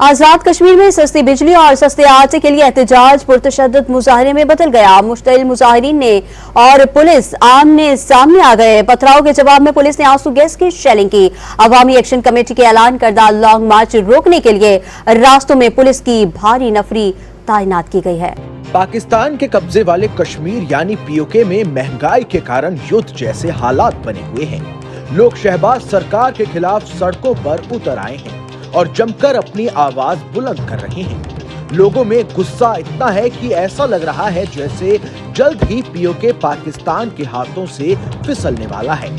आजाद कश्मीर में सस्ती बिजली और सस्ते आटे के लिए एहतजाज पुरतशद्दुद मुजाहरे में बदल गया। मुश्तइल मुजाहिरीन ने और पुलिस आमने सामने आ गए। पथराव के जवाब में पुलिस ने आंसू गैस की शेलिंग की। अवामी एक्शन कमेटी के ऐलान करदा लॉन्ग मार्च रोकने के लिए रास्तों में पुलिस की भारी नफरी तैनात की गई है। पाकिस्तान के कब्जे वाले कश्मीर यानी पीओके में महंगाई के कारण युद्ध जैसे हालात बने हुए हैं। लोग शहबाज सरकार के खिलाफ सड़कों पर उतर आए हैं और जमकर अपनी आवाज बुलंद कर रहे हैं। लोगों में गुस्सा इतना है कि ऐसा लग रहा है जैसे जल्द ही पीओके पाकिस्तान के हाथों से फिसलने वाला है।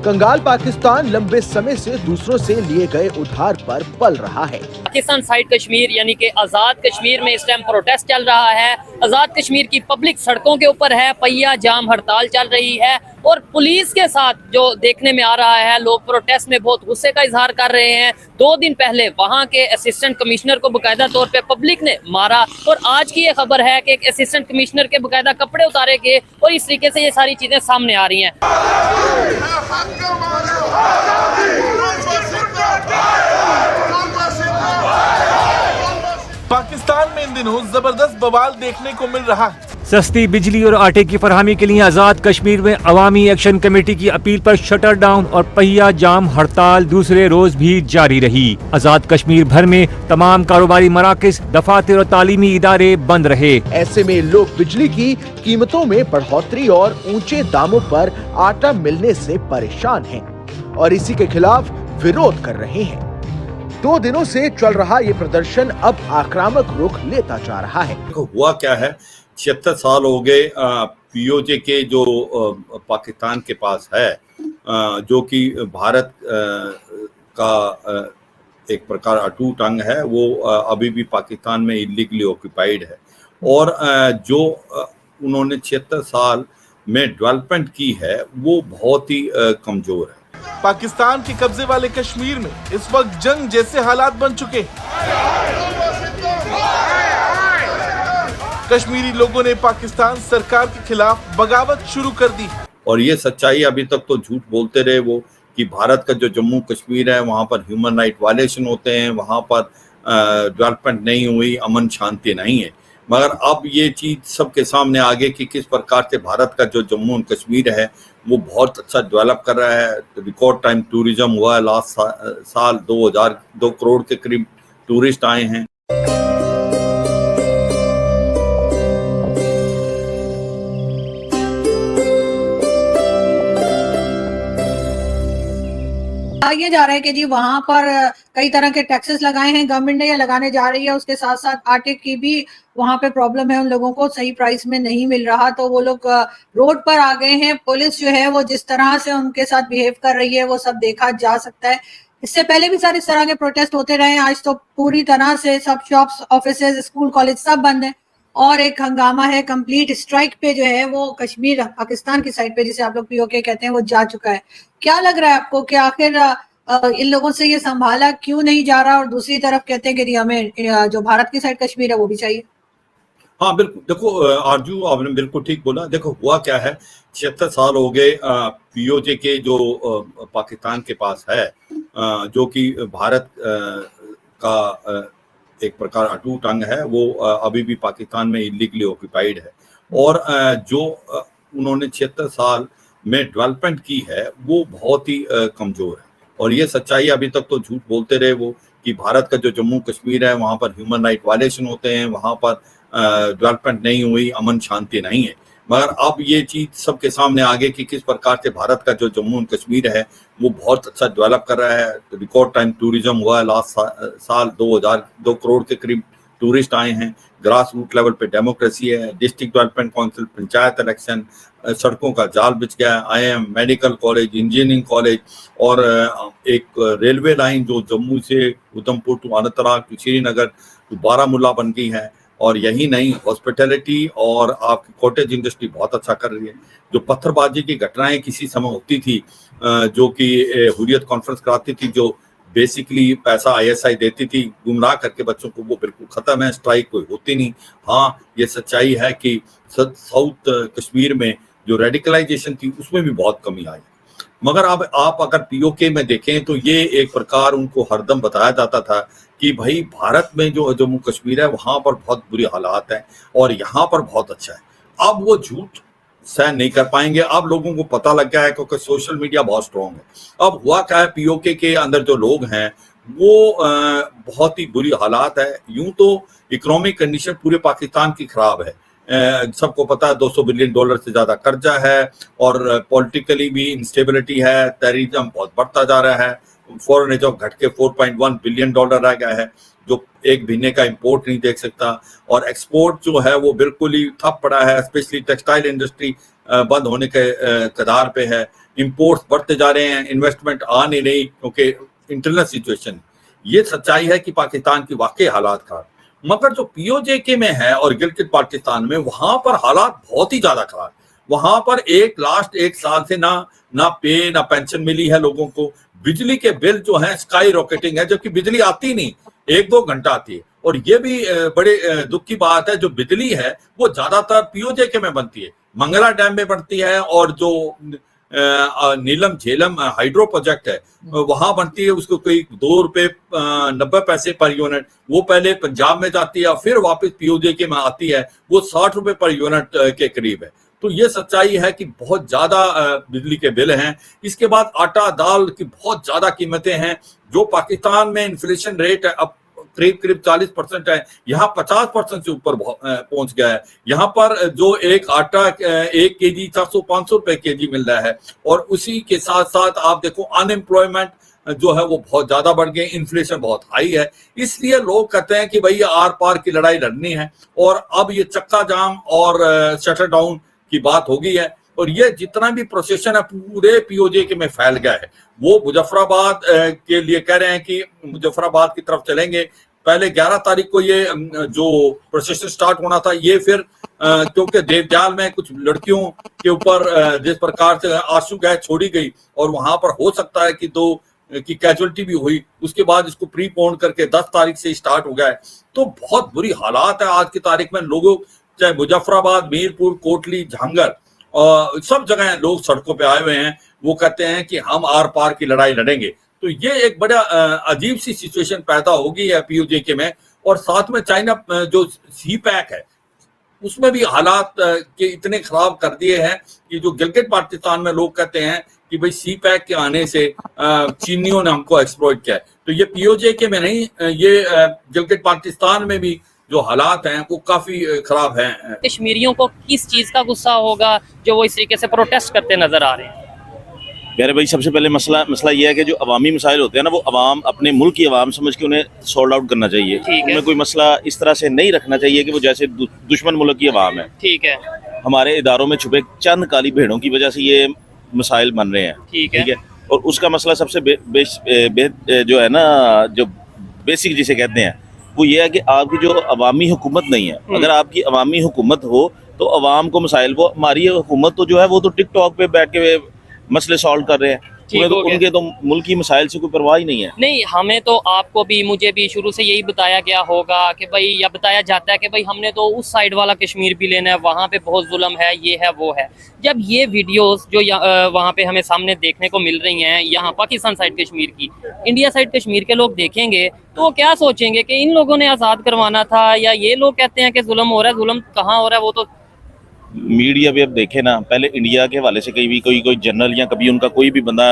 कंगाल पाकिस्तान लंबे समय से दूसरों से लिए गए उधार पर पल रहा है। पाकिस्तान साइड कश्मीर यानी कि आज़ाद कश्मीर में इस टाइम प्रोटेस्ट चल रहा है। आज़ाद कश्मीर की पब्लिक सड़कों के ऊपर है, पहिया जाम हड़ताल चल रही है और पुलिस के साथ जो देखने में आ रहा है, लोग प्रोटेस्ट में बहुत गुस्से का इजहार कर रहे हैं। 2 दिन पहले वहां के असिस्टेंट कमिश्नर को बाकायदा तौर पे पब्लिक ने मारा और आज की ये खबर है कि एक असिस्टेंट कमिश्नर के बाकायदा कपड़े उतारे गए और इस तरीके से ये सारी चीजें सामने आ रही हैं। पाकिस्तान में इन दिनों जबरदस्त बवाल देखने को मिल रहा है। सस्ती बिजली और आटे की फरहमी के लिए आजाद कश्मीर में अवामी एक्शन कमेटी की अपील पर शटर डाउन और पहिया जाम हड़ताल दूसरे रोज भी जारी रही। आजाद कश्मीर भर में तमाम कारोबारी मराकज, दफातर और तालीमी इदारे बंद रहे। ऐसे में लोग बिजली की कीमतों में बढ़ोतरी और ऊंचे दामों पर आटा मिलने से परेशान हैं और इसी के खिलाफ विरोध कर रहे हैं। 2 दिनों से चल रहा ये प्रदर्शन अब आक्रामक रुख लेता जा रहा है। हुआ क्या है, 76 साल हो गए पीओजे के जो पाकिस्तान के पास है, जो कि भारत का एक प्रकार अटूट अंग है, वो अभी भी पाकिस्तान में इलीगली ऑक्यूपाइड है और जो उन्होंने 76 साल में डेवलपमेंट की है वो बहुत ही कमजोर है। पाकिस्तान के कब्जे वाले कश्मीर में इस वक्त जंग जैसे हालात बन चुके हैं। कश्मीरी लोगों ने पाकिस्तान सरकार के खिलाफ बगावत शुरू कर दी और ये सच्चाई, अभी तक तो झूठ बोलते रहे वो कि भारत का जो जम्मू कश्मीर है वहाँ पर ह्यूमन राइट वायलेशन होते हैं, वहाँ पर डेवलपमेंट नहीं हुई, अमन शांति नहीं है। मगर अब ये चीज़ सबके सामने आ गई कि किस प्रकार से भारत का जो जम्मू एंड कश्मीर है वो बहुत अच्छा डेवलप कर रहा है। रिकॉर्ड टाइम टूरिज्म हुआ है, लास्ट साल 2 करोड़ के करीब टूरिस्ट आए हैं। ये जा रहा है कि जी वहां पर कई तरह के टैक्सेस लगाए हैं गवर्नमेंट ने या लगाने जा रही है। उसके साथ साथ आटे की भी वहां पे प्रॉब्लम है, उन लोगों को सही प्राइस में नहीं मिल रहा, तो वो लोग रोड पर आ गए हैं। पुलिस जो है वो जिस तरह से उनके साथ बिहेव कर रही है वो सब देखा जा सकता है। इससे पहले भी सारे इस तरह के प्रोटेस्ट होते रहे। आज तो पूरी तरह से सब शॉप्स, ऑफिसेज, स्कूल, कॉलेज सब बंद है और एक हंगामा है। कंप्लीट स्ट्राइक पे जो है वो कश्मीर पाकिस्तान की साइड पे, जिसे आप लोग पीओके कहते हैं, वो जा चुका है। क्या लग रहा है आपको कि आखिर इन लोगों से ये संभाला क्यों नहीं जा रहा? और दूसरी तरफ कहते हैं कि हमें जो भारत की साइड कश्मीर है वो भी चाहिए। हाँ बिल्कुल, देखो आरजू आपने बिल्कुल ठीक बोला। देखो हुआ क्या है, 76 साल हो गए पीओजे के जो पाकिस्तान के पास है, जो कि भारत का एक प्रकार अटूट अंग है, वो अभी भी पाकिस्तान में इलीगली ऑक्यूपाइड है और जो उन्होंने 76 साल में डेवलपमेंट की है वो बहुत ही कमजोर है और ये सच्चाई, अभी तक तो झूठ बोलते रहे वो कि भारत का जो जम्मू कश्मीर है वहाँ पर ह्यूमन राइट वायलेशन होते हैं, वहाँ पर डेवलपमेंट नहीं हुई, अमन शांति नहीं है। मगर अब ये चीज़ सबके सामने आ गई कि किस प्रकार से भारत का जो जम्मू एंड कश्मीर है वो बहुत अच्छा डेवलप कर रहा है। रिकॉर्ड टाइम टूरिज्म हुआ है, लास्ट साल 2 करोड़ के करीब टूरिस्ट आए हैं। ग्रास रूट लेवल पे डेमोक्रेसी है, district development council, panchayat election, सड़कों का जाल बिछ गया, IIM, medical college, engineering college और एक रेलवे लाइन जो जम्मू से Udhampur to Anantnag to Srinagar to Baramulla बन गई है। और यही नहीं, हॉस्पिटैलिटी और आपकी कॉटेज इंडस्ट्री बहुत अच्छा कर रही है। जो पत्थरबाजी की घटनाएं किसी समय होती थी, जो कि हुर्रियत कॉन्फ्रेंस कराती थी, जो बेसिकली पैसा ISI देती थी गुमराह करके बच्चों को, वो बिल्कुल खत्म है, स्ट्राइक कोई होती नहीं। हाँ ये सच्चाई है कि साउथ कश्मीर में जो रेडिकलाइजेशन थी उसमें भी बहुत कमी आई। मगर अब आप अगर पीओके में देखें तो ये एक प्रकार उनको हरदम बताया जाता था कि भाई भारत में जो जम्मू कश्मीर है वहां पर बहुत बुरी हालात है और यहाँ पर बहुत अच्छा है। अब वो झूठ सहन नहीं कर पाएंगे। अब लोगों को पता लग गया है क्योंकि सोशल मीडिया बहुत स्ट्रॉन्ग है। अब हुआ क्या है, पीओके के अंदर जो लोग हैं वो बहुत ही बुरी हालात है। यूं तो इकोनॉमिक कंडीशन पूरे पाकिस्तान की खराब है। सबको पता है $200 बिलियन से ज्यादा कर्जा है और पॉलिटिकली भी इंस्टेबिलिटी है, टेररिज्म बहुत बढ़ता जा रहा है। फॉरेन रिजर्व घट के $4.1 बिलियन रह गया है, जो एक महीने का इंपोर्ट नहीं देख सकता, और एक्सपोर्ट जो है वो बिल्कुल ही ठप पड़ा है। स्पेशली टेक्सटाइल इंडस्ट्री बंद होने के कगार पे है। इंपोर्ट्स बढ़ते जा रहे हैं, इन्वेस्टमेंट आ नहीं रही क्योंकि इंटरनल सिचुएशन। ये सच्चाई है कि पाकिस्तान की वाकई हालात खराब। मगर जो पीओजेके में है और गिलगित बाल्टिस्तान में, वहां पर हालात बहुत ही ज्यादा खराब। वहां पर लास्ट एक साल से ना पे ना पेंशन मिली है लोगों को। बिजली के बिल जो है स्काई रॉकेटिंग है, जबकि बिजली आती नहीं, 1-2 घंटा आती है। और ये भी बड़े दुख की बात है, जो बिजली है वो ज्यादातर पीओजेके में बनती है, मंगला डैम में बनती है, और जो नीलम झेलम हाइड्रो प्रोजेक्ट है वहां बनती है। उसको कोई ₹2.90 पर यूनिट, वो पहले पंजाब में जाती है फिर वापस पीओजेके में आती है, वो ₹60 पर यूनिट के करीब है। तो ये सच्चाई है कि बहुत ज्यादा बिजली के बिल हैं। इसके बाद आटा दाल की बहुत ज्यादा कीमतें हैं। जो पाकिस्तान में इन्फ्लेशन रेट है अब करीब 40% है, यहाँ 50% से ऊपर पहुंच गया है। यहाँ पर जो एक आटा 1 केजी 400-500 रुपए केजी मिल रहा है, और उसी के साथ साथ आप देखो अनएम्प्लॉयमेंट जो है वो बहुत ज्यादा बढ़ गए, इन्फ्लेशन बहुत हाई है। इसलिए लोग कहते हैं कि भाई आर पार की लड़ाई लड़नी है, और अब ये चक्का जाम और शटर डाउन की बात हो गई है। और ये जितना भी प्रोसेशन है पूरे पीओजेके में फैल गया है। वो मुजफ्फराबाद के लिए कह रहे हैं कि मुजफ्फराबाद की तरफ चलेंगे। पहले 11 तारीख को ये जो प्रोसेशन स्टार्ट होना था, ये फिर क्योंकि देवजाल में कुछ लड़कियों के ऊपर जिस प्रकार से आंसू गैस छोड़ी गई, और वहां पर हो सकता है कि 2 की कैजुअलिटी भी हुई, उसके बाद इसको प्रीपोन करके 10 तारीख से स्टार्ट हो गया है। तो बहुत बुरी हालात है आज की तारीख में। लोगों, चाहे मुजफ्फराबाद, मीरपुर, कोटली, झांगर, सब जगह लोग सड़कों पे आए हुए हैं। वो कहते हैं कि हम आर पार की लड़ाई लड़ेंगे। तो ये एक बड़ा अजीब सी सिचुएशन पैदा हो गई है पीओजेके में। और साथ में चाइना जो सी पैक है उसमें भी हालात के इतने खराब कर दिए हैं कि जो गिलगित बाल्टिस्तान में लोग कहते हैं कि भाई सी पैक के आने से चीनियों ने हमको एक्सप्लॉइट किया है। तो ये पीओजेके में नहीं, ये गिलगित बाल्टिस्तान में भी जो हालात हैं वो काफी खराब हैं। कश्मीरियों को किस चीज का गुस्सा होगा जो वो इस तरीके से प्रोटेस्ट करते नजर आ रहे हैं? प्यारे भाई, सबसे पहले मसला ये है कि जो अवामी मसाइल होते हैं ना, वो अवाम अपने मुल्क की अवाम समझ के उन्हें सॉल्व आउट करना चाहिए। उनमें कोई मसला इस तरह से नहीं रखना चाहिए कि वो जैसे दुश्मन मुल्क की अवाम है। ठीक है। हमारे इदारों में छुपे चंद काली भेड़ों की वजह से ये मसाइल बन रहे हैं। ठीक है। और उसका मसला सबसे जो है ना, जो बेसिक जिसे कहते हैं, वो ये है कि आपकी जो अवामी हुकूमत नहीं है। अगर आपकी अवामी हुकूमत हो तो अवाम को मसाइल, वो हमारी हुकूमत तो जो है वो तो टिकटॉक पे बैठ के मसले सॉल्व कर रहे हैं। उनके तो मुल्क की मसाइल से कोई परवाह ही नहीं है। नहीं, हमें तो, आपको भी मुझे भी शुरू से यही बताया गया होगा कि भाई, या बताया जाता है कि भाई हमने तो उस साइड वाला कश्मीर भी लेना है, वहाँ पे बहुत जुल्म है, ये है वो है। जब ये वीडियोस जो वहाँ पे हमें सामने देखने को मिल रही हैं, यहाँ पाकिस्तान साइड कश्मीर की, इंडिया साइड कश्मीर के लोग देखेंगे तो वो क्या सोचेंगे कि इन लोगों ने आज़ाद करवाना था, या ये लोग कहते हैं कि जुल्म हो रहा है। जुल्म कहाँ हो रहा है वो तो मीडिया पे अब देखे ना, पहले इंडिया के हवाले से कभी कोई जनरल या कभी उनका कोई भी बंदा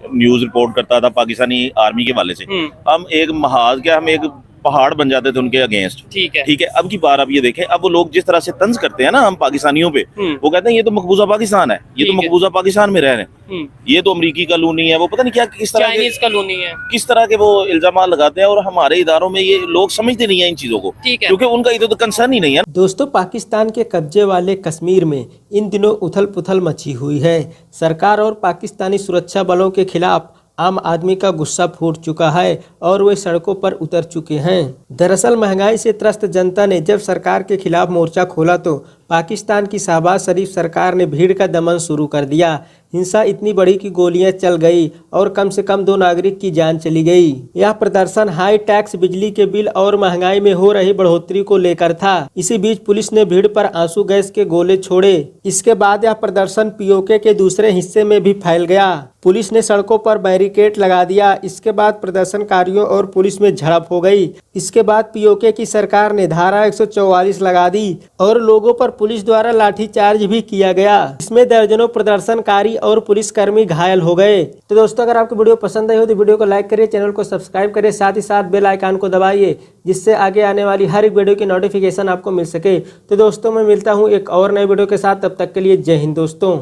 न्यूज रिपोर्ट करता था पाकिस्तानी आर्मी के हवाले से, हम एक महाज क्या, हम एक पहाड़ बन जाते थे उनके अगेंस्ट। ठीक है। अब की बार आप ये देखें, अब वो लोग जिस तरह से तंज करते हैं ना हम पाकिस्तानियों पे, वो कहते हैं ये तो मकबूजा पाकिस्तान है, ये तो मकबूजा पाकिस्तान में रह रहे हैं, ये तो अमेरिकी कॉलोनी है, वो पता नहीं क्या किस तरह चाइनीज कॉलोनी है, किस तरह के वो इल्जाम लगाते हैं। और हमारे इदारों में ये लोग समझते नहीं है इन चीजों को, क्योंकि उनका ये तो कंसर्न ही नहीं है। दोस्तों, पाकिस्तान के कब्जे वाले कश्मीर में इन दिनों उथल पुथल मची हुई है। सरकार और पाकिस्तानी सुरक्षा बलों के खिलाफ आम आदमी का गुस्सा फूट चुका है और वे सड़कों पर उतर चुके हैं। दरअसल महंगाई से त्रस्त जनता ने जब सरकार के खिलाफ मोर्चा खोला तो पाकिस्तान की शहबाज शरीफ सरकार ने भीड़ का दमन शुरू कर दिया। हिंसा इतनी बड़ी कि गोलियां चल गई और कम से कम 2 नागरिक की जान चली गई। यह प्रदर्शन हाई टैक्स, बिजली के बिल और महंगाई में हो रही बढ़ोतरी को लेकर था। इसी बीच पुलिस ने भीड़ पर आंसू गैस के गोले छोड़े। इसके बाद यह प्रदर्शन पीओके के दूसरे हिस्से में भी फैल गया। पुलिस ने सड़कों पर बैरिकेड लगा दिया। इसके बाद प्रदर्शनकारियों और पुलिस में झड़प हो गई। इसके बाद पीओके की सरकार ने धारा 144 लगा दी और लोगों पर पुलिस द्वारा लाठीचार्ज भी किया गया। इसमें दर्जनों प्रदर्शनकारी और पुलिसकर्मी घायल हो गए। तो दोस्तों, अगर आपको वीडियो पसंद आई हो तो वीडियो को लाइक करिए, चैनल को सब्सक्राइब करिए, साथ ही साथ बेल आइकन को दबाइए, जिससे आगे आने वाली हर एक वीडियो की नोटिफिकेशन आपको मिल सके। तो दोस्तों, मैं मिलता हूँ एक और नए वीडियो के साथ। तब तक के लिए जय हिंद दोस्तों।